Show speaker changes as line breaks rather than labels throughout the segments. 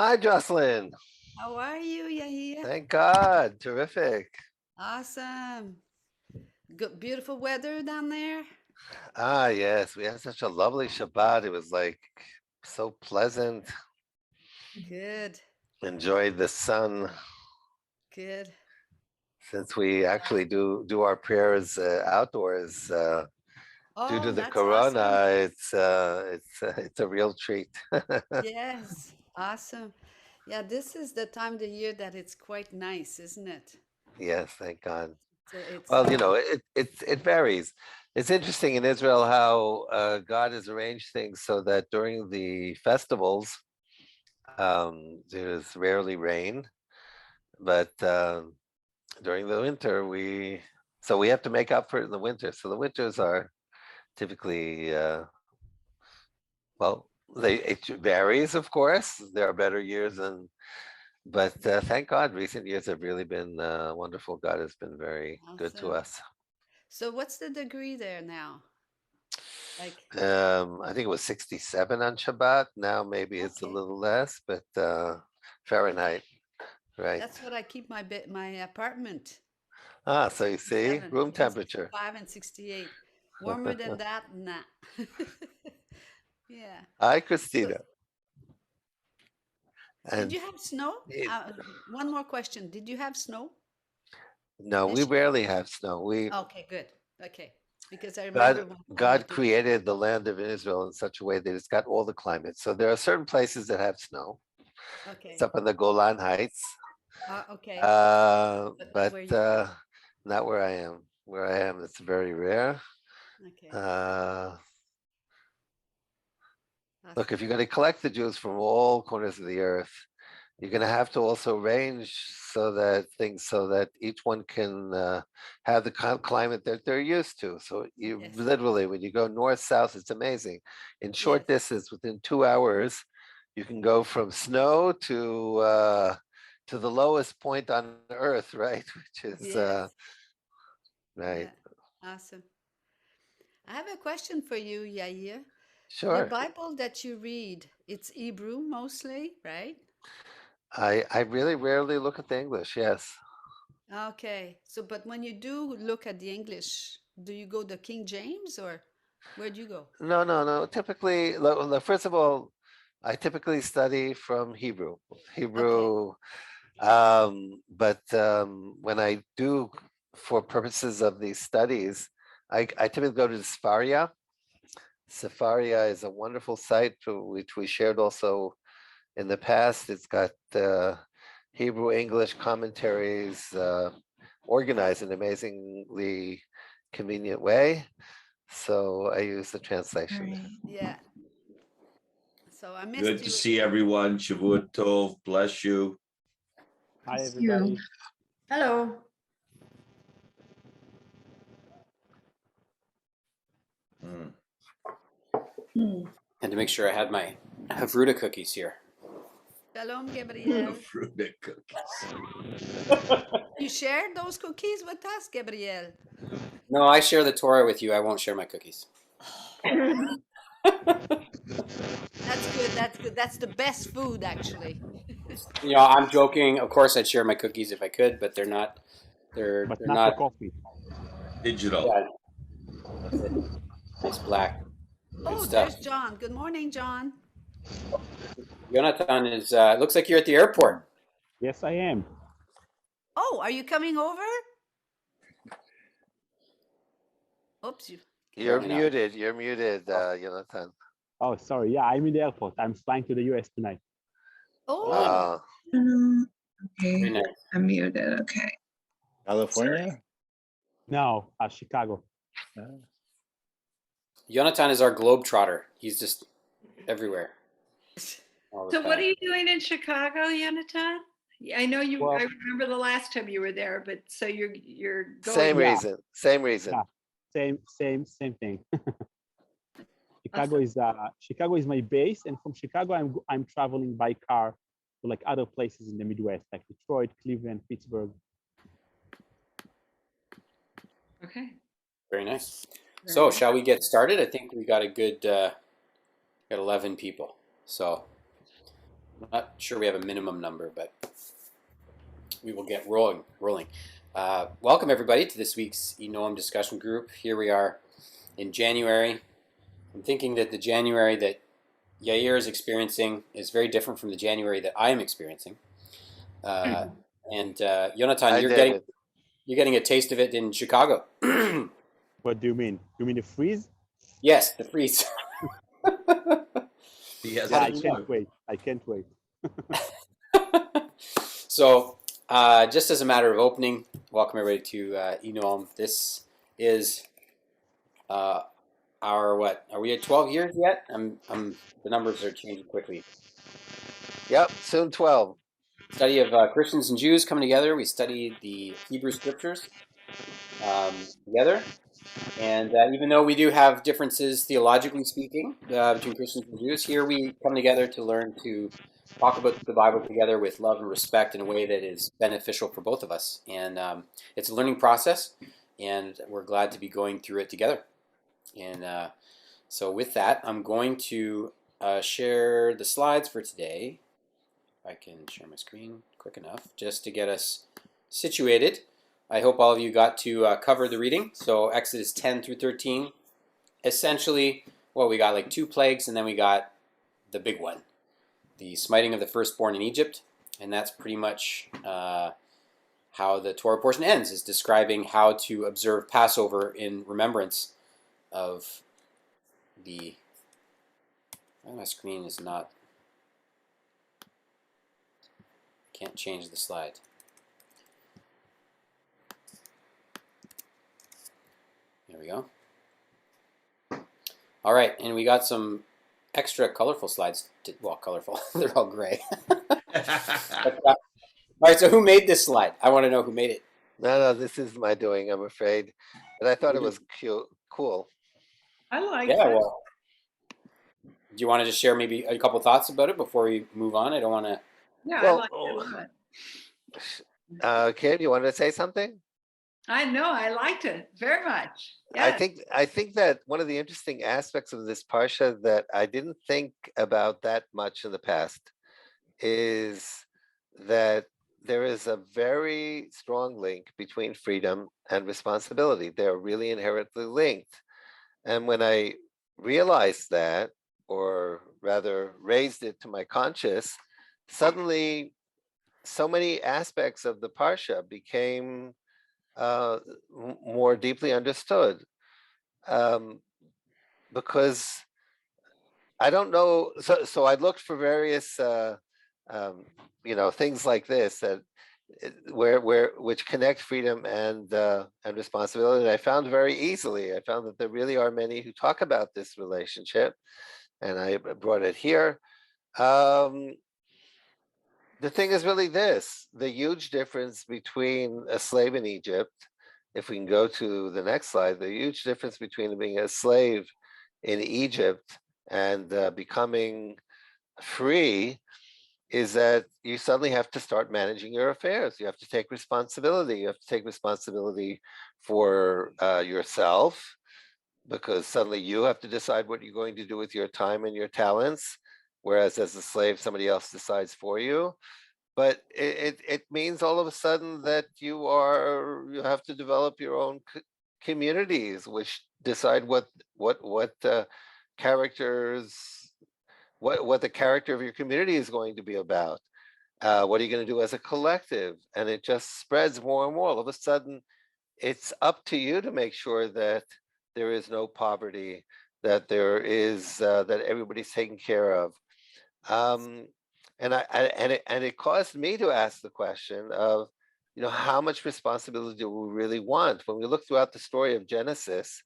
Hi, Jocelyn.
How are you, Yahia?
Thank God. Terrific.
Awesome. Good, beautiful weather down there.
Ah, yes. We had such a lovely Shabbat. It was like so pleasant.
Good,
Enjoyed the sun.
good.
Since we actually do our prayers outdoors due to
Oh,
the
that's awesome.
corona, it's a real treat.
Yes, awesome. Yeah, this is the time of the year that it's quite nice, isn't it?
Yes, thank God.
It's
Well, it varies. It's interesting in Israel how God has arranged things so that during the festivals, there's rarely rain, but during the winter, we have to make up for it in the winter. So the winters are typically well, it varies, of course. There are better years, but thank God, recent years have really been wonderful. God has been very good to
awesome.
us.
So what's the degree there now? Like,
I think it was 67 on Shabbat. Now maybe it's a
okay.
little less, but Fahrenheit, right?
That's what I keep my apartment.
Ah, so you see,
67,
room
between
temperature.
65 and 68. Warmer than that, nah. Yeah.
Hi,
So,
Christina.
did
And
you have snow?
it,
One more question. Did you have snow
no, we
this year?
rarely have snow.
Okay, good. Okay. Because I
God
remember when
God
COVID.
created the land of Israel in such a way that it's got all the climates. So there are certain places that have snow. It's
Okay.
up in the Golan Heights,
Okay. But not
but
where you are.
not where I am. Where I am, it's very rare.
Okay.
Uh, Look, if
Awesome.
you're going to collect the Jews from all corners of the earth, you're going to have to also arrange so that each one can have the climate that they're used to. So you
Yes.
literally, when you go north south, it's amazing. In short
Yes.
distance, within 2 hours, you can go from snow to the lowest point on earth, right? Which is
Yes.
right.
Yeah. Awesome. I have a question for you, Yair. Your
Sure.
Bible that you read, it's Hebrew mostly, right?
I really rarely look at the English. Yes.
Okay. So, but when you do look at the English, do you go the King James or where do you go?
No, no, no. Typically, first of all, I typically study from Hebrew.
Okay.
Hebrew, but when I do, for purposes of these studies, I typically go to Sefaria. Sefaria is a wonderful site which we shared also in the past. It's got Hebrew English commentaries organized in an amazingly convenient way. So I use the translation.
Right.
Yeah. So I missed
Good to
you
see
again.
everyone. Shavua Tov, bless you.
Hi,
It's you.
everybody.
Hello.
Mm.
Hmm.
And to make sure I had my Havruta cookies here.
Shalom,
The
Gabriel.
fruit cookies.
You shared those cookies with us, Gabriel.
No, I share the Torah with you. I won't share my cookies.
That's good. That's good. That's the best food, actually.
I'm joking. Of course, I'd share my cookies if I could, but they're not. They're
But
they're
not the
not.
coffee.
Digital.
Yeah, that's it. Nice black, good
Oh,
stuff.
there's John. Good morning, John.
Jonathan is. Looks like you're at the airport.
Yes, I am.
Oh, are you coming over? Oops, you.
You're
Okay.
Apparently not.
muted. You're muted,
Oh,
Jonathan.
Oh, sorry. Yeah, I'm in the airport. I'm flying to the US tonight.
Oh,
Uh,
very
Okay.
nice.
I'm muted. Okay. Sorry.
California?
No, Chicago.
Jonathan is our globetrotter. He's just everywhere all the
So what are
time.
you doing in Chicago, Yonatan? I know you, I
Well,
remember the last time you were there, but so you're
same
going.
yeah,
reason. Same reason.
yeah, same thing.
Awesome.
Chicago is my base, and from Chicago, I'm traveling by car to like other places in the Midwest, like Detroit, Cleveland, Pittsburgh.
Okay.
Very nice.
Very
So,
nice.
shall we get started? I think we got a good, got 11 people. So I'm not sure we have a minimum number, but we will get rolling. Welcome everybody to this week's eNoam discussion group. Here we are in January. I'm thinking that the January that Yair is experiencing is very different from the January that I am experiencing. And Jonathan,
Hi, David.
you're getting a taste of it in Chicago.
What do you mean? You mean the freeze?
Yes, the freeze.
He has
Yeah,
a
I can't
plug.
wait. I can't wait.
So, just as a matter of opening, welcome everybody to eNoam. This is our what? Are we at 12 years yet? The numbers are changing quickly.
Yep, soon 12.
Study of Christians and Jews coming together. We study the Hebrew scriptures together. And even though we do have differences theologically speaking between Christians and Jews, here we come together to learn to talk about the Bible together with love and respect in a way that is beneficial for both of us. And it's a learning process, and we're glad to be going through it together. And so with that, I'm going to share the slides for today. If I can share my screen quick enough just to get us situated. I hope all of you got to cover the reading. So Exodus 10 through 13, essentially, well, we got like 2 plagues, and then we got the big one, the smiting of the firstborn in Egypt. And that's pretty much how the Torah portion ends, is describing how to observe Passover in remembrance of the... my screen is not... Can't change the slide. There we go. All right, and we got some extra colorful slides. Well, colorful. They're all gray. But, all right, so who made this slide? I want to know who made it.
No, this is my doing, I'm afraid. But I thought it was cute, cool.
I like
Yeah,
it.
well, do you want to just share maybe a couple thoughts about it before we move on? I don't want to...
Yeah, I
Well,
like it a lot.
Kim, you wanted to say something?
I know, I liked it very much. Yes.
I think that one of the interesting aspects of this parsha that I didn't think about that much in the past is that there is a very strong link between freedom and responsibility. They're really inherently linked. And when I realized that, or rather raised it to my conscious, suddenly so many aspects of the parsha became more deeply understood, because I don't know. So I looked for various, things like this that which connect freedom and responsibility. And I found very easily. I found that there really are many who talk about this relationship, and I brought it here. The thing is really this: the huge difference between a slave in Egypt, if we can go to the next slide, the huge difference between being a slave in Egypt and becoming free is that you suddenly have to start managing your affairs. You have to take responsibility. You have to take responsibility for yourself, because suddenly you have to decide what you're going to do with your time and your talents, whereas as a slave, somebody else decides for you. But it means all of a sudden that you have to develop your own communities, which decide what characters, what the character of your community is going to be about. What are you going to do as a collective? And it just spreads more and more. All of a sudden, it's up to you to make sure that there is no poverty, that there is that everybody's taken care of. And it caused me to ask the question of, how much responsibility do we really want? When we look throughout the story of Genesis,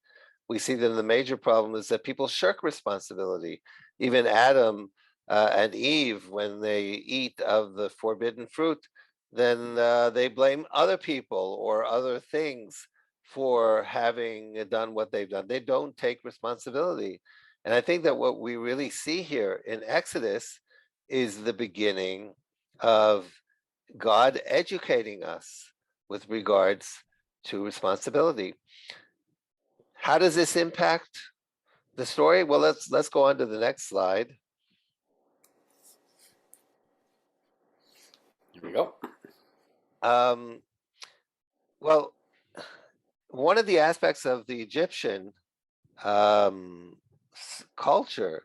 we see that the major problem is that people shirk responsibility. Even Adam and Eve, when they eat of the forbidden fruit, then they blame other people or other things for having done what they've done. They don't take responsibility. And I think that what we really see here in Exodus is the beginning of God educating us with regards to responsibility. How does this impact the story? Well, let's go on to the next slide.
Here we go.
Well, one of the aspects of the Egyptian culture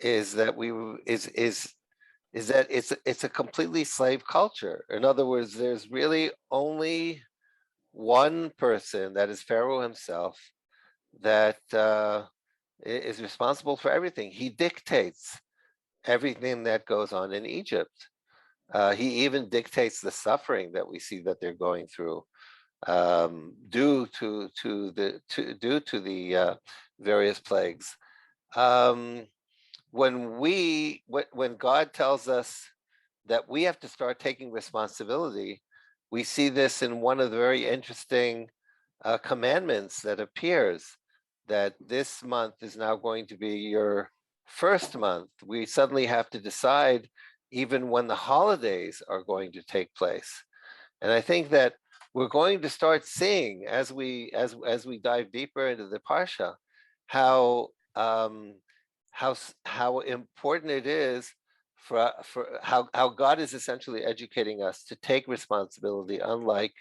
is that it's a completely slave culture. In other words, there's really only one person, that is Pharaoh himself, that is responsible for everything. He dictates everything that goes on in Egypt. He even dictates the suffering that we see that they're going through due to the various plagues. When God tells us that we have to start taking responsibility, we see this in one of the very interesting commandments that appears, that this month is now going to be your first month. We suddenly have to decide even when the holidays are going to take place. And I think that we're going to start seeing as we dive deeper into the parsha how important it is for how God is essentially educating us to take responsibility, unlike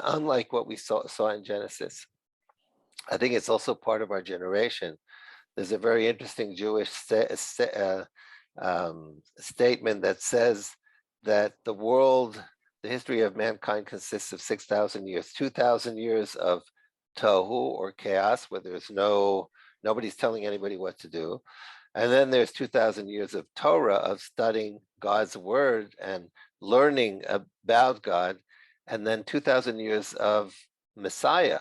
unlike what we saw in Genesis. I think it's also part of our generation. There's a very interesting Jewish statement that says that the history of mankind consists of 6,000 years, 2,000 years of tohu or chaos, where there's nobody's telling anybody what to do. And then there's 2,000 years of Torah, of studying God's word and learning about God. And then 2,000 years of Messiah.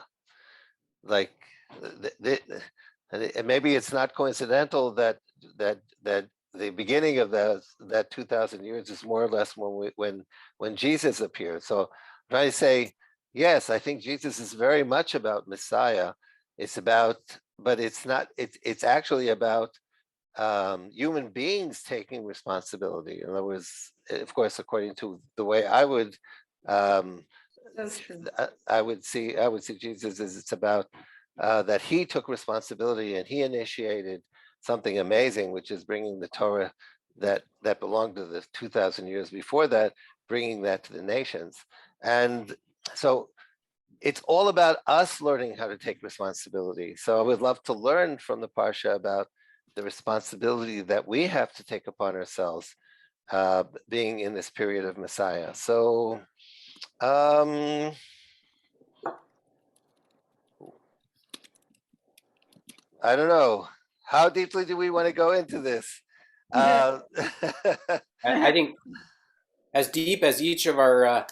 Like, and maybe it's not coincidental that the beginning of that 2,000 years is more or less when Jesus appeared. So I'm trying to say, yes, I think Jesus is very much about Messiah. But it's not. It's actually about human beings taking responsibility. In other words, of course, according to the way I would.
So true.
I would see Jesus as it's about that he took responsibility and he initiated something amazing, which is bringing the Torah that belonged to the 2,000 years before that, bringing that to the nations. And so it's all about us learning how to take responsibility. So I would love to learn from the Parsha about the responsibility that we have to take upon ourselves being in this period of Messiah. So I don't know. How deeply do we want to go into this?
I think as deep as each of our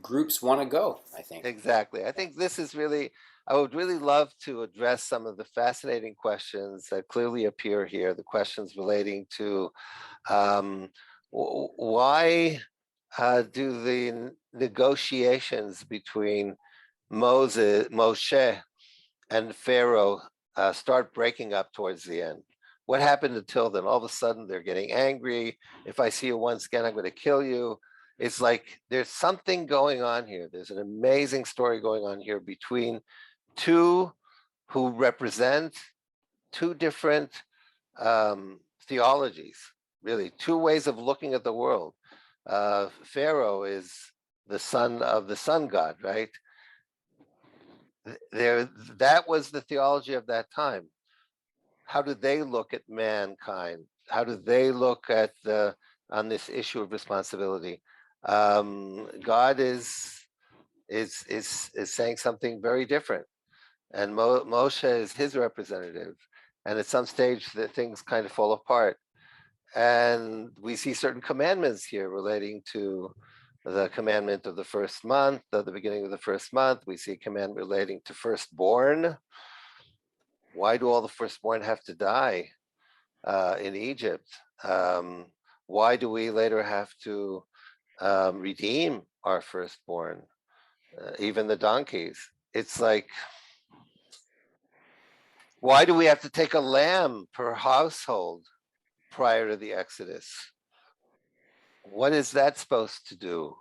groups want to go, I think.
Exactly. I think this is really, I would really love to address some of the fascinating questions that clearly appear here, the questions relating to why do the negotiations between Moshe and Pharaoh start breaking up towards the end? What happened until then? All of a sudden, they're getting angry. If I see you once again, I'm going to kill you. It's like there's something going on here. There's an amazing story going on here between two who represent two different theologies, really, two ways of looking at the world. Pharaoh is the son of the sun god, right? That was the theology of that time. How do they look at mankind? How do they look at on this issue of responsibility? God is saying something very different, and Moshe is his representative. And at some stage, the things kind of fall apart, and we see certain commandments here relating to the commandment of the first month, at the beginning of the first month. We see a command relating to firstborn. Why do all the firstborn have to die in Egypt? Why do we later have to redeem our firstborn, even the donkeys? It's like, why do we have to take a lamb per household prior to the Exodus? What is that supposed to do?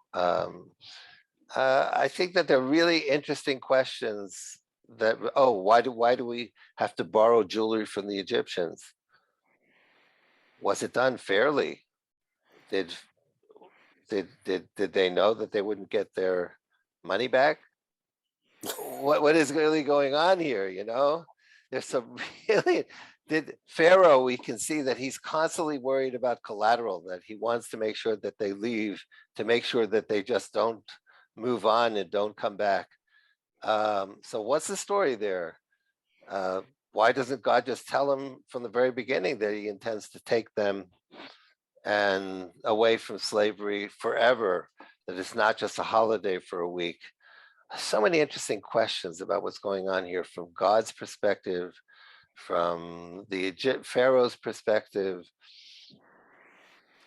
I think that they're really interesting questions. That why do we have to borrow jewelry from the Egyptians? Was it done fairly? Did they know that they wouldn't get their money back? What is really going on here? You know, there's some really did Pharaoh. We can see that he's constantly worried about collateral. That he wants to make sure that they leave, to make sure that they just don't move on and don't come back. So what's the story there? Why doesn't God just tell him from the very beginning that he intends to take them and away from slavery forever? That it's not just a holiday for a week. So many interesting questions about what's going on here from God's perspective, from the Pharaoh's perspective.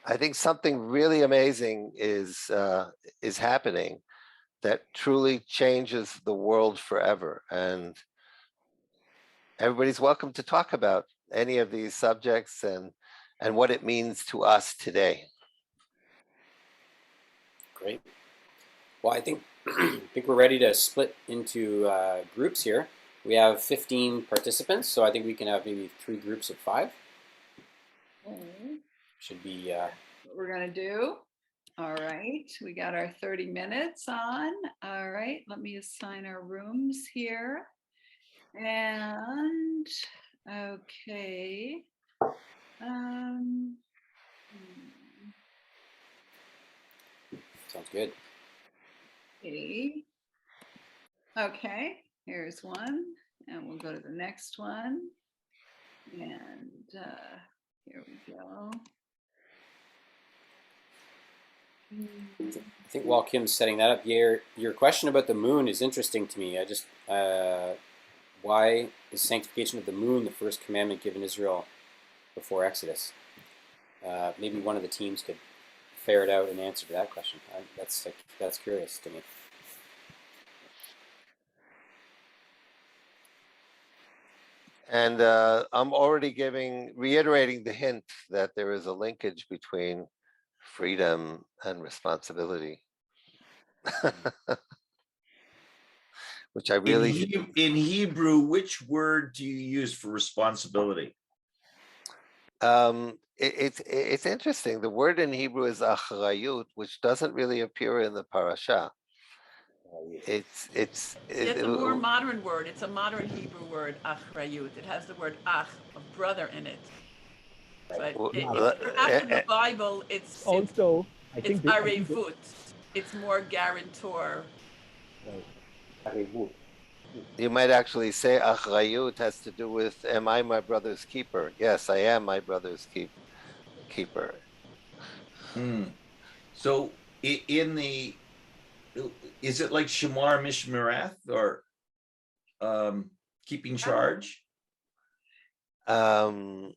I think something really amazing is happening that truly changes the world forever. And everybody's welcome to talk about any of these subjects and what it means to us today.
Great. Well, I think we're ready to split into groups here. We have 15 participants, so I think we can have maybe 3 groups of 5. Should be.
What we're gonna do. All right, we got our 30 minutes on. All right, let me assign our rooms here. And okay.
Sounds good.
Okay, here's one, and we'll go to the next one. And here we go.
I think while Kim's setting that up, your question about the moon is interesting to me. I just why is sanctification of the moon the first commandment given Israel before Exodus? Maybe one of the teams could ferret out an answer to that question. That's curious to me.
And I'm already reiterating the hint that there is a linkage between freedom and responsibility, which I really
in Hebrew, which word do you use for responsibility?
it's interesting. The word in Hebrew is achrayut, which doesn't really appear in the parasha.
It's a more modern word. It's a modern Hebrew word, achrayut. It has the word ach, of brother, in it. But perhaps in the Bible, it's
Also, I think
arevut. It's more guarantor.
You might actually say achrayut has to do with, am I my brother's keeper? Yes, I am my brother's keeper.
So in the, is it like Shamar Mishmerath or keeping charge?
No,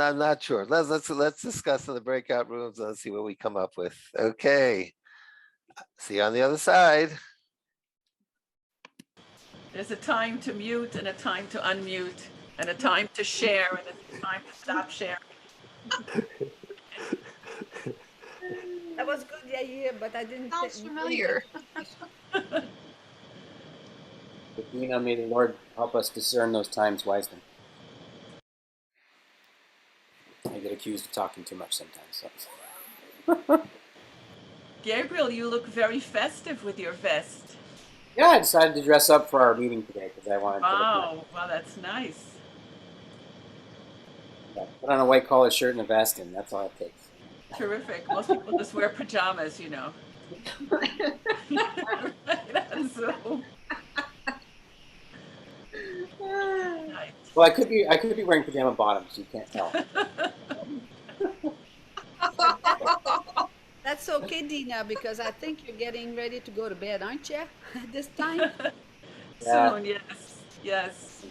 I'm not sure. Let's discuss in the breakout rooms. Let's see what we come up with. Okay. See you on the other side.
There's a time to mute and a time to unmute and a time to share and a time to stop sharing.
That was good, yeah, but I didn't.
Sounds familiar.
Dina, may the Lord help us discern those times wisely. I get accused of talking too much sometimes. So.
Gabriel, you look very festive with your vest.
Yeah, I decided to dress up for our meeting today because I wanted to.
Wow, well, that's nice.
Yeah, put on a white collar shirt and a vest, and that's all it takes.
Terrific. Most people just wear pajamas, you know. So. Nice.
Well, I could be wearing pajama bottoms. You can't tell.
That's okay, Dina, because I think you're getting ready to go to bed, aren't you? At this time?
Yeah.
Soon, yes.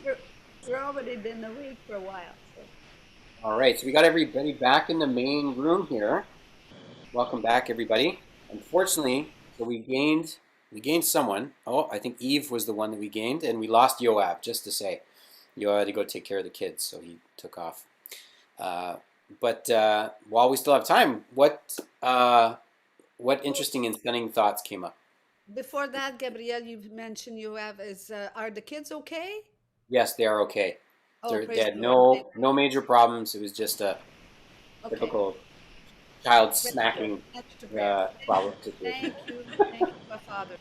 You're already been awake for a while. So.
All right, so we got everybody back in the main room here. Welcome back, everybody. Unfortunately, so we gained someone. Oh, I think Eve was the one that we gained, and we lost Yoav. Just to say, Yoav had to go take care of the kids, so he took off. But while we still have time, what interesting and stunning thoughts came up?
Before that, Gabrielle, you mentioned you have are the kids okay?
Yes, they are okay.
Oh,
They had no major problems. It was just
Okay.
typical child
Ready to
smacking
attach to prayer.
problem situation.
Thank you, my Father.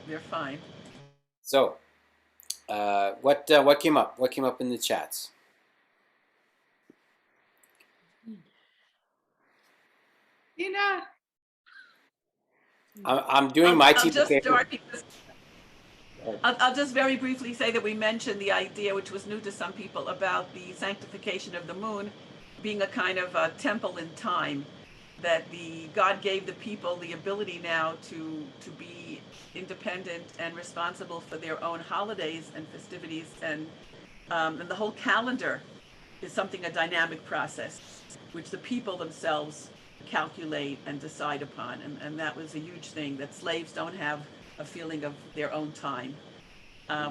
They're fine.
So, what came up? What came up in the chats?
Ina.
I'm doing my
I'll
teacher
just
favor.
start because I'll just very briefly say that we mentioned the idea, which was new to some people, about the sanctification of the moon being a kind of a temple in time, that God gave the people the ability now to be independent and responsible for their own holidays and festivities, and the whole calendar is something, a dynamic process, which the people themselves calculate and decide upon, and that was a huge thing, that slaves don't have a feeling of their own time.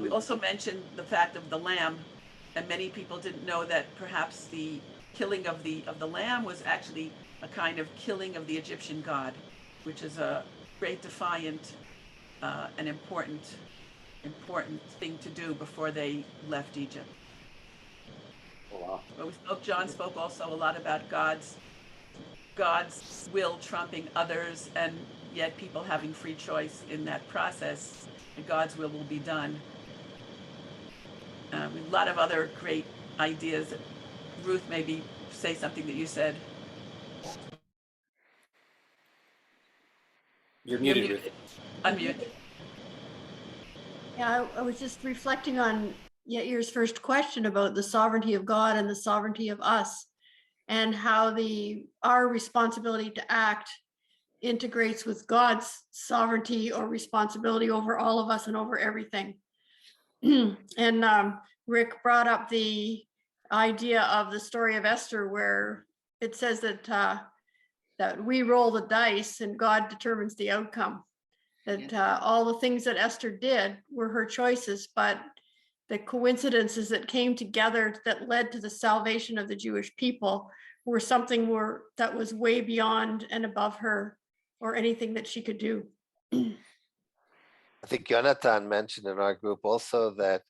We also mentioned the fact of the lamb, and many people didn't know that perhaps the killing of the lamb was actually a kind of killing of the Egyptian god, which is a great defiant and important thing to do before they left Egypt.
Oh, wow.
But John spoke also a lot about God's will trumping others, and yet people having free choice in that process, and God's will be done. A lot of other great ideas. Ruth, maybe say something that you said.
You're muted, Ruth.
Unmute.
Yeah, I was just reflecting on Yair's first question about the sovereignty of God and the sovereignty of us, and how our responsibility to act integrates with God's sovereignty or responsibility over all of us and over everything. And Rick brought up the idea of the story of Esther, where it says that we roll the dice and God determines the outcome. That all the things that Esther did were her choices, but the coincidences that came together that led to the salvation of the Jewish people were something that was way beyond and above her or anything that she could do.
I think Jonathan mentioned in our group also that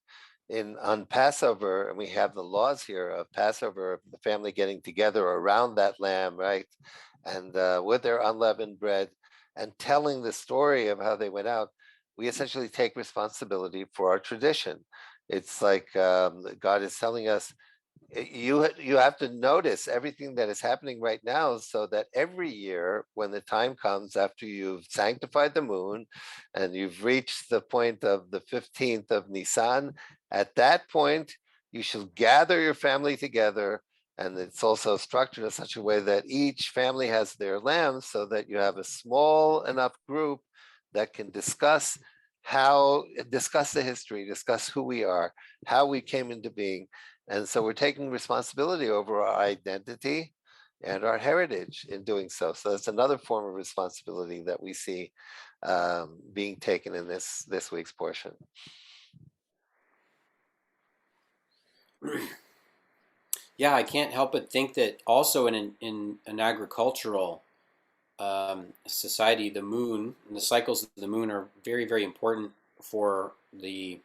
on Passover, and we have the laws here of Passover, the family getting together around that lamb, right? And with their unleavened bread and telling the story of how they went out, we essentially take responsibility for our tradition. It's like God is telling us, you have to notice everything that is happening right now, so that every year when the time comes after you've sanctified the moon and you've reached the point of the 15th of Nisan, at that point you shall gather your family together. And it's also structured in such a way that each family has their lambs, so that you have a small enough group that can discuss the history, discuss who we are, how we came into being. And so we're taking responsibility over our identity and our heritage in doing so. So that's another form of responsibility that we see being taken in this week's portion.
Yeah, I can't help but think that also in an agricultural society, the moon and the cycles of the moon are very, very important for the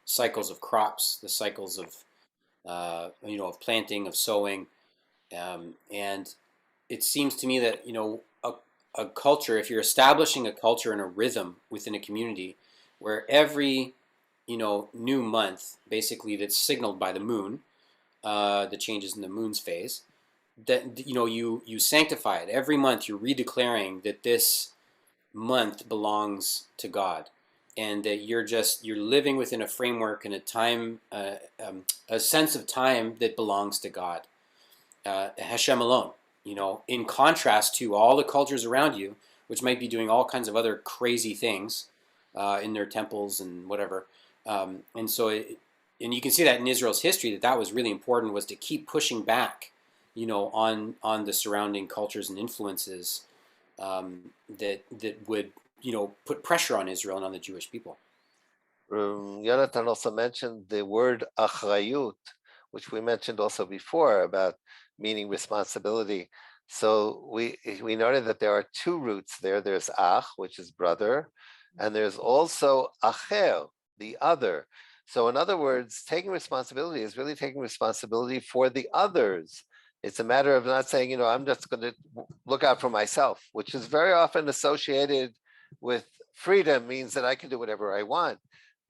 cycles of crops, the cycles of of planting, of sowing, and it seems to me that a culture, if you're establishing a culture and a rhythm within a community, where every new month, basically, that's signaled by the moon, the changes in the moon's phase, that you sanctify it every month. You're redeclaring that this month belongs to God, and that you're living within a framework and a time, a sense of time that belongs to God, Hashem alone. In contrast to all the cultures around you, which might be doing all kinds of other crazy things in their temples and whatever, and you can see that in Israel's history, that was really important, was to keep pushing back, on the surrounding cultures and influences that would put pressure on Israel and on the Jewish people.
Jonathan also mentioned the word achrayut, which we mentioned also before, about meaning responsibility. So we noted that there are two roots there. There's ach, which is brother, and there's also acher, the other. So in other words, taking responsibility is really taking responsibility for the others. It's a matter of not saying, I'm just going to look out for myself, which is very often associated with freedom, means that I can do whatever I want.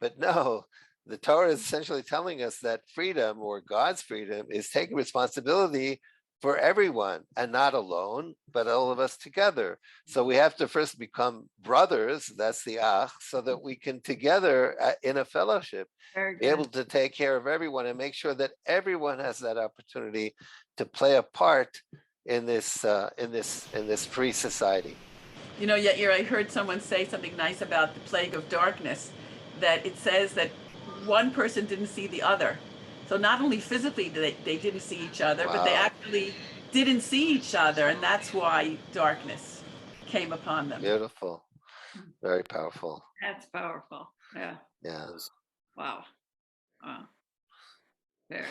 But no, the Torah is essentially telling us that freedom, or God's freedom, is taking responsibility for everyone, and not alone, but all of us together. So we have to first become brothers, that's the ach, so that we can together in a fellowship
Very
be able
good.
to take care of everyone and make sure that everyone has that opportunity to play a part in this free society.
Yair, I heard someone say something nice about the plague of darkness, that it says that one person didn't see the other. So not only physically they didn't see each other, but they
Wow.
actually didn't see each other, and that's why darkness came upon them.
Beautiful. Very powerful.
That's powerful. Yeah.
Yeah.
Wow. Wow. Very.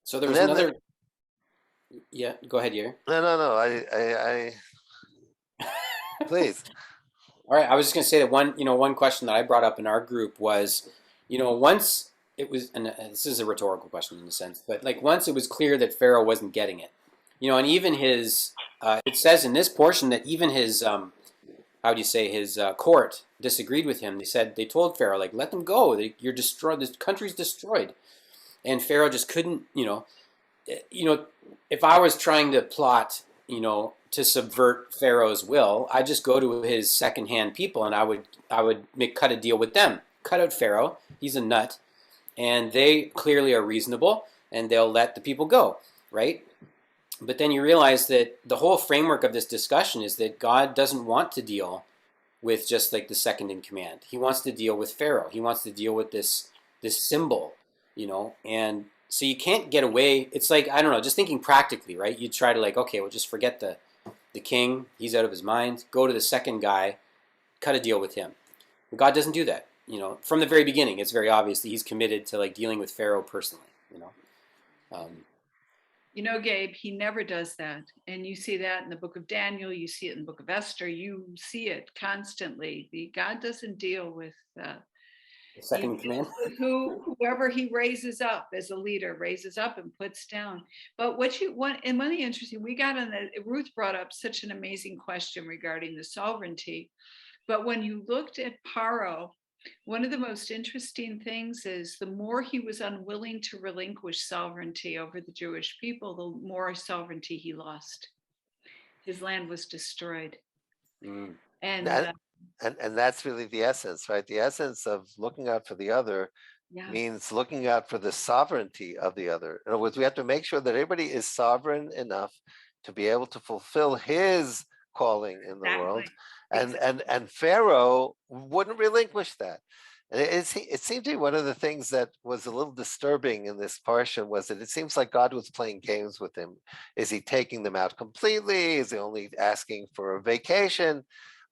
So there
And
was
then
another. Yeah, go ahead, Yair.
No. I please.
All right, I was just going to say that one question that I brought up in our group was, once it was, and this is a rhetorical question in a sense, but like once it was clear that Pharaoh wasn't getting it, and even his, it says in this portion that even his, how would you say, his court disagreed with him. They told Pharaoh, like, let them go. You're destroyed. This country's destroyed, and Pharaoh just couldn't, if I was trying to plot, to subvert Pharaoh's will, I'd just go to his secondhand people and I would cut a deal with them. Cut out Pharaoh. He's a nut. And they clearly are reasonable and they'll let the people go, right? But then you realize that the whole framework of this discussion is that God doesn't want to deal with just like the second in command. He wants to deal with Pharaoh. He wants to deal with this symbol, and so you can't get away. It's like, I don't know, just thinking practically, right? You try to like, okay, well, just forget the king. He's out of his mind. Go to the second guy, cut a deal with him. But God doesn't do that. From the very beginning, it's very obvious that he's committed to like dealing with Pharaoh personally.
Gabe, he never does that. And you see that in the book of Daniel, you see it in the book of Esther, you see it constantly. God doesn't deal with
The second in command.
whoever he raises up as a leader, raises up and puts down. But one of the interesting, Ruth brought up such an amazing question regarding the sovereignty. But when you looked at Paro, one of the most interesting things is the more he was unwilling to relinquish sovereignty over the Jewish people, the more sovereignty he lost. His land was destroyed.
Mm.
And
that's really the essence, right? The essence of looking out for the other means looking out for the sovereignty of the other. In other words, we have to make sure that everybody is sovereign enough to be able to fulfill his calling in the world. And Pharaoh wouldn't relinquish that. And it seemed to be one of the things that was a little disturbing in this portion was that it seems like God was playing games with him. Is he taking them out completely? Is he only asking for a vacation?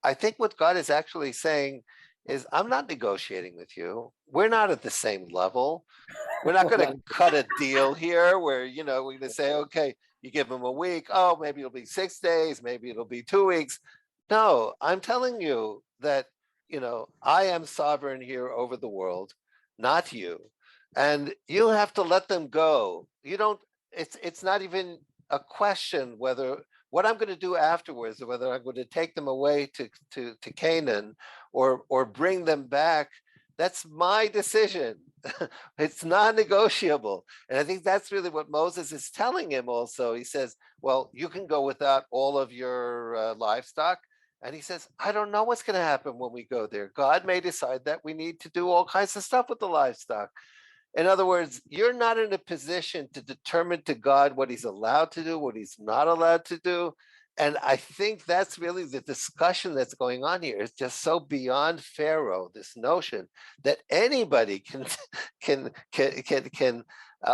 I think what God is actually saying is, I'm not negotiating with you. We're not at the same level. We're not going to cut a deal here where, we're going to say, okay, you give him a week. Oh, maybe it'll be 6 days. Maybe it'll be 2 weeks. No, I'm telling you that, I am sovereign here over the world, not you. And you have to let them go. It's not even a question whether what I'm going to do afterwards, or whether I'm going to take them away to Canaan or bring them back. That's my decision. It's non-negotiable. And I think that's really what Moses is telling him also. He says, well, you can go without all of your livestock. And he says, I don't know what's going to happen when we go there. God may decide that we need to do all kinds of stuff with the livestock. In other words, you're not in a position to determine to God what he's allowed to do, what he's not allowed to do. And I think that's really the discussion that's going on here. It's just so beyond Pharaoh, this notion that anybody can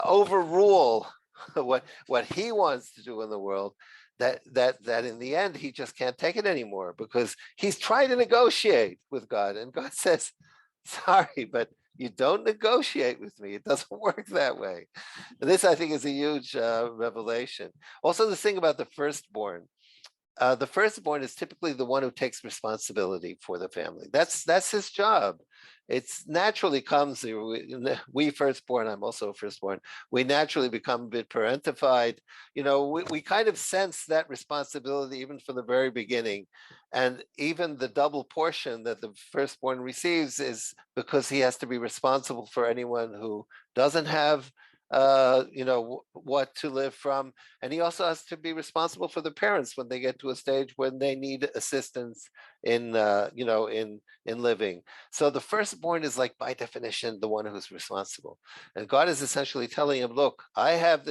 overrule what he wants to do in the world. That in the end, he just can't take it anymore, because he's trying to negotiate with God. And God says, sorry, but you don't negotiate with me. It doesn't work that way. And this, I think, is a huge revelation. Also, the thing about the firstborn, the firstborn is typically the one who takes responsibility for the family. That's his job. It's naturally comes, we firstborn, I'm also a firstborn, we naturally become a bit parentified. We kind of sense that responsibility even from the very beginning. And even the double portion that the firstborn receives is because he has to be responsible for anyone who doesn't have what to live from. And he also has to be responsible for the parents when they get to a stage when they need assistance in living. So the firstborn is, like, by definition, the one who's responsible. And God is essentially telling him, look, I have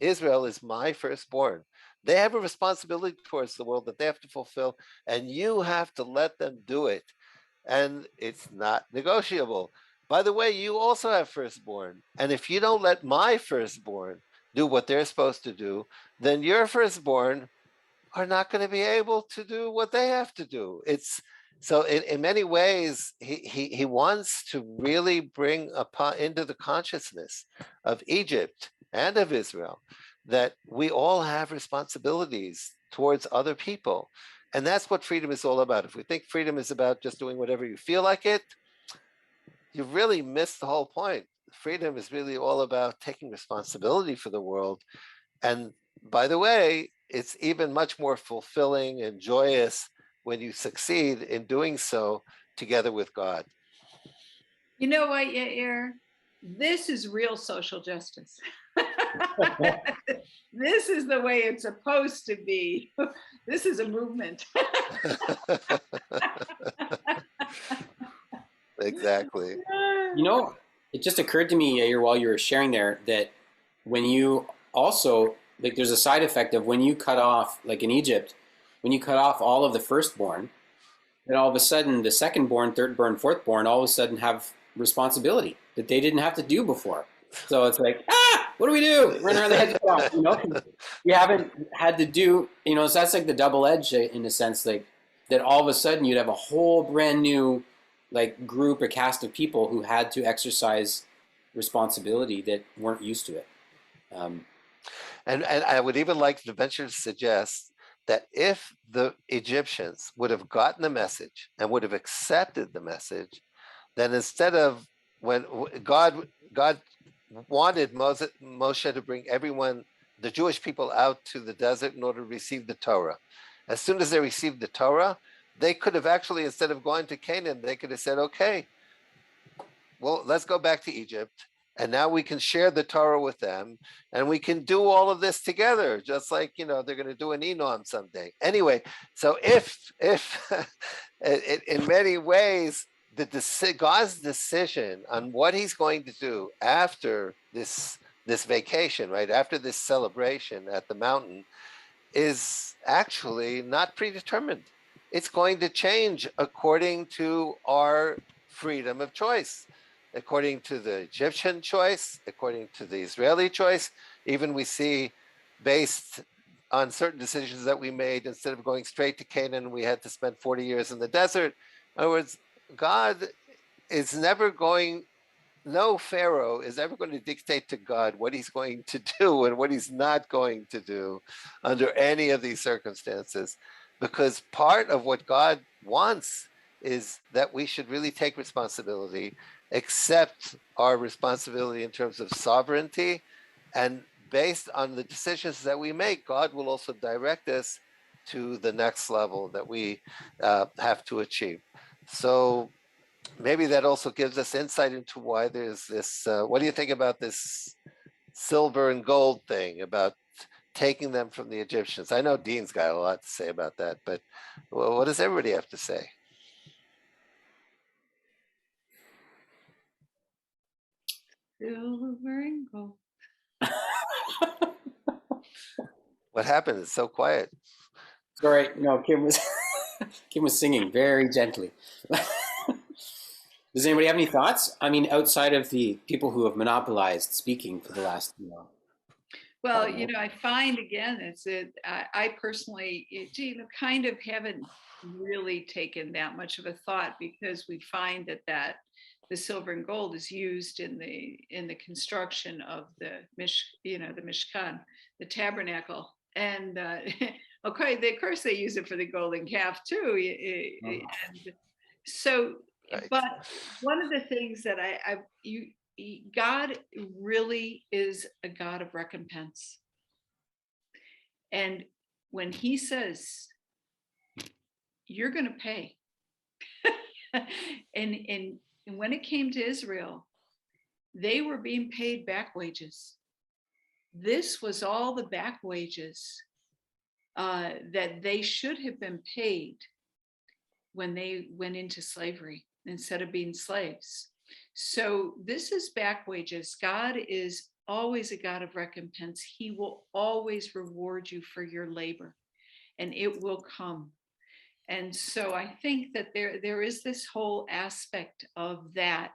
Israel is my firstborn. They have a responsibility towards the world that they have to fulfill, and you have to let them do it. And it's not negotiable. By the way, you also have firstborn. And if you don't let my firstborn do what they're supposed to do, then your firstborn are not going to be able to do what they have to do. So in many ways, he wants to really bring into the consciousness of Egypt and of Israel that we all have responsibilities towards other people. And that's what freedom is all about. If we think freedom is about just doing whatever you feel like it, you've really missed the whole point. Freedom is really all about taking responsibility for the world. And by the way, it's even much more fulfilling and joyous when you succeed in doing so together with God.
You know what, Yair? This is real social justice. This is the way it's supposed to be. This is a movement.
Exactly.
It just occurred to me, Yair, while you were sharing there, that when you also, like, there's a side effect of when you cut off, like in Egypt, when you cut off all of the firstborn, then all of a sudden the secondborn, thirdborn, fourthborn all of a sudden have responsibility that they didn't have to do before. So it's like, what do we do? Run around the heads off, you haven't had to do, so that's like the double edge in a sense, like that all of a sudden you'd have a whole brand new like group or cast of people who had to exercise responsibility that weren't used to it.
And I would even like to venture to suggest that if the Egyptians would have gotten the message and would have accepted the message, then instead of when God wanted Moshe to bring everyone, the Jewish people, out to the desert in order to receive the Torah. As soon as they received the Torah, they could have actually, instead of going to Canaan, they could have said, okay, well, let's go back to Egypt. And now we can share the Torah with them, and we can do all of this together, just like, they're going to do an eNoam someday. Anyway, so if in many ways, God's decision on what he's going to do after this vacation, right, after this celebration at the mountain, is actually not predetermined. It's going to change according to our freedom of choice, according to the Egyptian choice, according to the Israeli choice. Even we see, based on certain decisions that we made, instead of going straight to Canaan, we had to spend 40 years in the desert. In other words, God is never going, no Pharaoh is ever going to dictate to God what he's going to do and what he's not going to do under any of these circumstances. Because part of what God wants is that we should really take responsibility, accept our responsibility in terms of sovereignty, and based on the decisions that we make, God will also direct us to the next level that we have to achieve. So maybe that also gives us insight into why there's this, what do you think about this silver and gold thing, about taking them from the Egyptians? I know Dean's got a lot to say about that, but what does everybody have to say?
Silver and gold.
What happened? It's so quiet.
Sorry, no, Kim was singing very gently. Does anybody have any thoughts? I mean, outside of the people who have monopolized speaking for the last,
Well, I find again, I personally, kind of haven't really taken that much of a thought, because we find that the silver and gold is used in the construction of the Mishkan, the tabernacle, And okay, of course they use it for the golden calf too. And so,
Right.
but one of the things that God really is a God of recompense. And when he says, you're going to pay, and when it came to Israel, they were being paid back wages. This was all the back wages that they should have been paid when they went into slavery instead of being slaves. So this is back wages. God is always a God of recompense. He will always reward you for your labor, and it will come. And so I think that there is this whole aspect of that.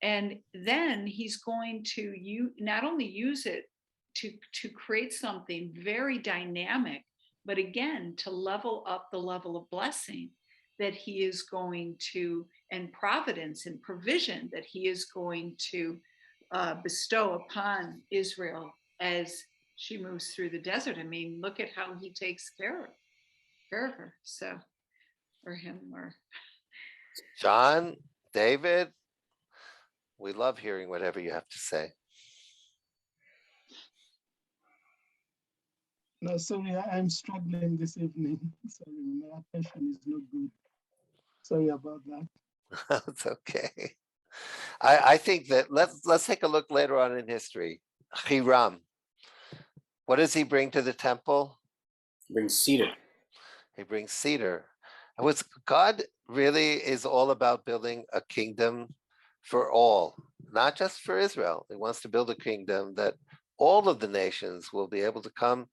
And then he's going to not only use it to create something very dynamic, but again, to level up the level of blessing that he is going to, and providence and provision that he is going to bestow upon Israel as she moves through the desert. I mean, look at how he takes care of her. So, or him, or
John, David, we love hearing whatever you have to say.
No, sorry, I'm struggling this evening. Sorry, my attention is not good. Sorry about that.
It's okay. I think that let's take a look later on in history. Hiram, what does he bring to the temple?
He brings cedar.
He brings cedar. And what's God really is all about building a kingdom for all, not just for Israel. He wants to build a kingdom that all of the nations will be able to come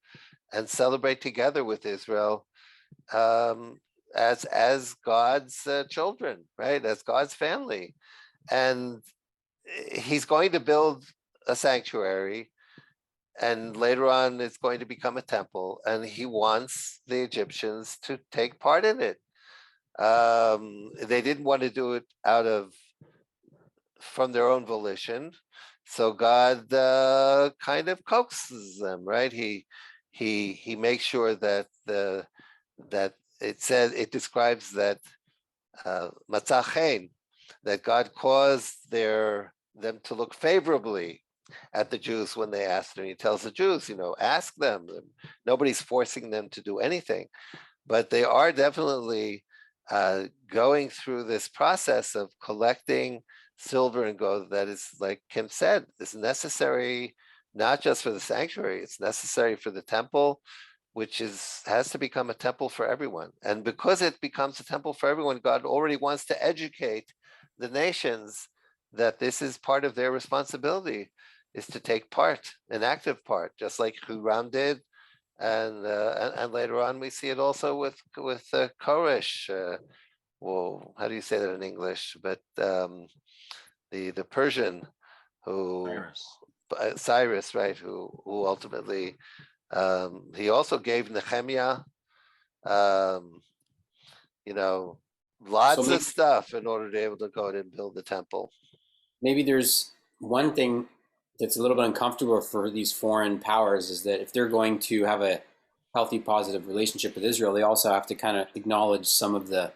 and celebrate together with Israel as God's children, right? As God's family. And he's going to build a sanctuary, and later on it's going to become a temple, and he wants the Egyptians to take part in it. They didn't want to do it from their own volition, so God kind of coaxes them, right? He makes sure that it describes that matzachen, that God caused them to look favorably at the Jews when they asked him. He tells the Jews, ask them. Nobody's forcing them to do anything, but they are definitely going through this process of collecting silver and gold that is, like Kim said, is necessary not just for the sanctuary, it's necessary for the temple, which has to become a temple for everyone. And because it becomes a temple for everyone, God already wants to educate the nations that this is part of their responsibility, is to take part, an active part, just like Huram did. And later on, we see it also with Koresh. Well, how do you say that in English? But the Persian who Cyrus, right? Who ultimately he also gave Nehemiah, lots of stuff in order to be able to go and build the temple.
Maybe there's one thing that's a little bit uncomfortable for these foreign powers, is that if they're going to have a healthy, positive relationship with Israel, they also have to kind of acknowledge some of the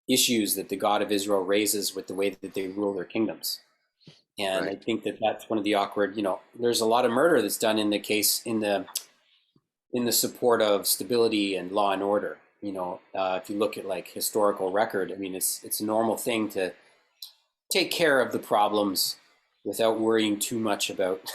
issues that the God of Israel raises with the way that they rule their kingdoms. And right. I think that that's one of the awkward, there's a lot of murder that's done in the case, in the support of stability and law and order. If you look at like historical record, I mean, it's a normal thing to take care of the problems without worrying too much about,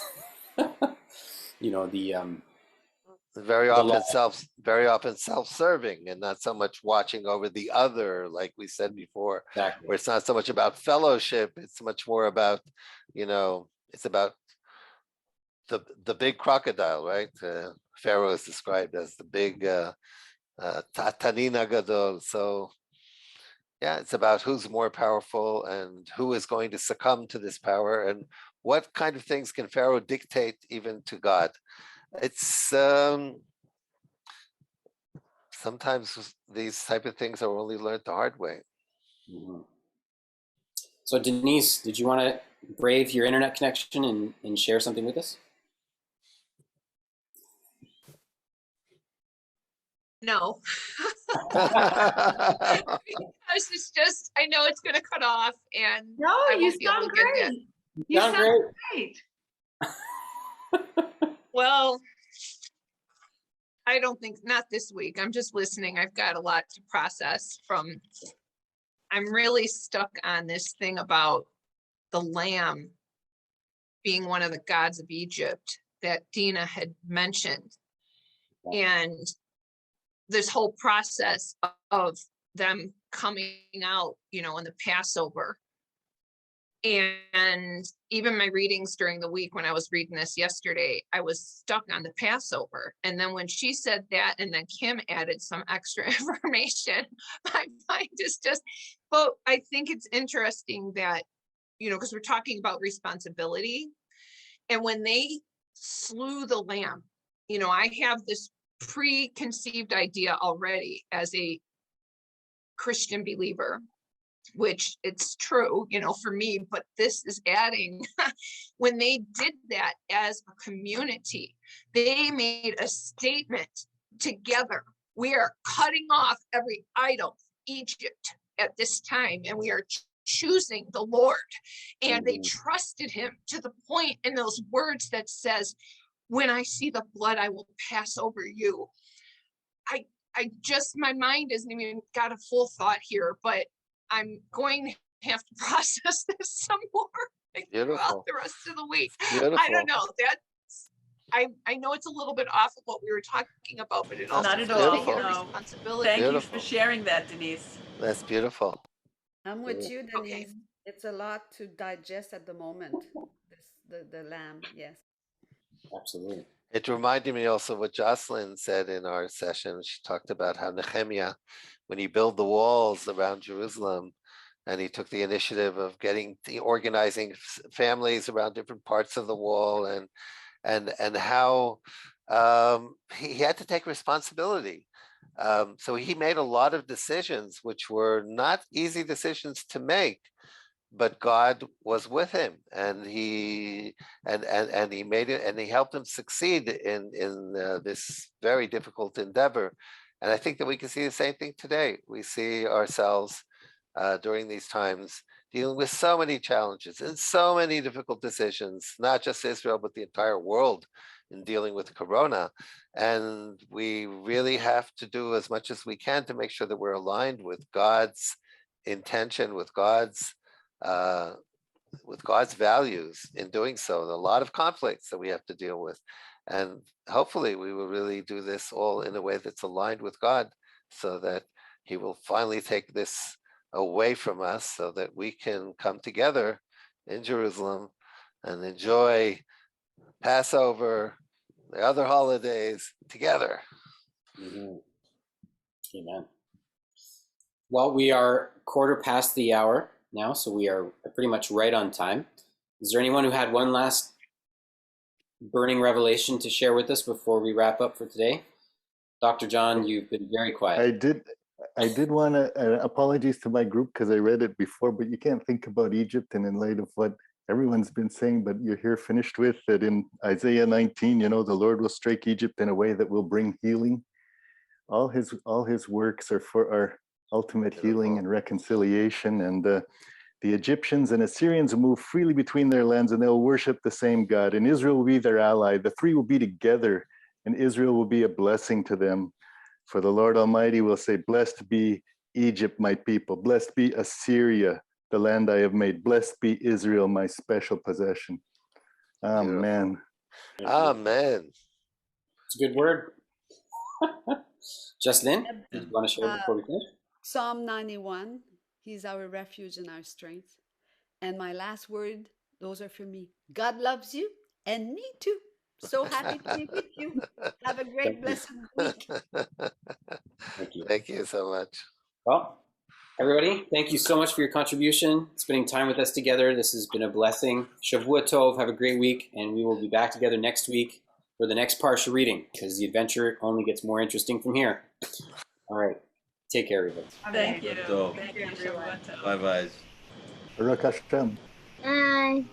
very often self-serving, and not so much watching over the other, like we said before. Exactly. Where it's not so much about fellowship, it's much more about, it's about the big crocodile, right? Pharaoh is described as the big Tanina Gadol. So yeah, it's about who's more powerful and who is going to succumb to this power, and what kind of things can Pharaoh dictate even to God. It's sometimes these type of things are only learned the hard way.
Mm-hmm. So Denise, did you want to brave your internet connection and share something with us?
No. Because it's just, I know it's going to cut off and
No,
I
you
won't be able
sound
to get that.
great. You
Sound
sound
great.
great.
Well, I don't think, not this week. I'm just listening. I've got a lot to process from, I'm really stuck on this thing about the lamb being one of the gods of Egypt that Dina had mentioned. And this whole process of them coming out, you know, in the Passover. And even my readings during the week, when I was reading this yesterday, I was stuck on the Passover. And then when she said that, and then Kim added some extra information, my mind is just, but I think it's interesting that, you know, because we're talking about responsibility. And when they slew the lamb, you know, I have this preconceived idea already as a Christian believer, which it's true, you know, for me, but this is adding, when they did that as a community, they made a statement together. We are cutting off every idol, Egypt at this time, and we are choosing the Lord. And they trusted him to the point in those words that says, when I see the blood, I will pass over you. I just, my mind hasn't even got a full thought here, but I'm going to have to process this some more throughout the rest of the week. I don't know. That's, I know it's a little bit off of what we were talking about, but it also
Not at
feels
all.
like a
No.
responsibility.
Thank you for sharing that, Denise.
That's beautiful.
I'm with you, Denise.
Okay.
It's a lot to digest at the moment. The lamb, yes.
Absolutely.
It reminded me also what Jocelyn said in our session. She talked about how Nehemiah, when he built the walls around Jerusalem, and he took the initiative of organizing families around different parts of the wall, and how he had to take responsibility. So he made a lot of decisions which were not easy decisions to make, but God was with him, and he made it, and he helped him succeed in this very difficult endeavor. And I think that we can see the same thing today. We see ourselves during these times dealing with so many challenges and so many difficult decisions, not just Israel, but the entire world in dealing with Corona. And we really have to do as much as we can to make sure that we're aligned with God's intention, with God's values in doing so. There are a lot of conflicts that we have to deal with. And hopefully we will really do this all in a way that's aligned with God, so that he will finally take this away from us, so that we can come together in Jerusalem and enjoy Passover, the other holidays together.
Amen. Well, we are quarter past the hour now, so we are pretty much right on time. Is there anyone who had one last burning revelation to share with us before we wrap up for today? Dr. John, you've been very quiet.
I did want to apologies to my group because I read it before, but you can't think about Egypt and in light of what everyone's been saying, but you're here finished with that in Isaiah 19, you know, the Lord will strike Egypt in a way that will bring healing. All his works are for our ultimate healing and reconciliation. And the Egyptians and Assyrians will move freely between their lands, and they'll worship the same God. And Israel will be their ally. The three will be together, and Israel will be a blessing to them. For the Lord Almighty will say, blessed be Egypt, my people. Blessed be Assyria, the land I have made. Blessed be Israel, my special possession. Amen.
Amen.
It's a good word. Jocelyn, do you want to share before we finish?
Psalm 91, he's our refuge and our strength. And my last word, those are for me. God loves you and me too. So happy to be with you. Have a great, blessed week.
Thank you.
Thank you so much.
Well, everybody, thank you so much for your contribution, spending time with us together. This has been a blessing. Shavua Tov, have a great week, and we will be back together next week for the next Parsha reading, because the adventure only gets more interesting from here. All right. Take care, everybody.
Thank you.
So,
Thank you, everyone.
bye-bye.
Baruch Hashem.
Bye.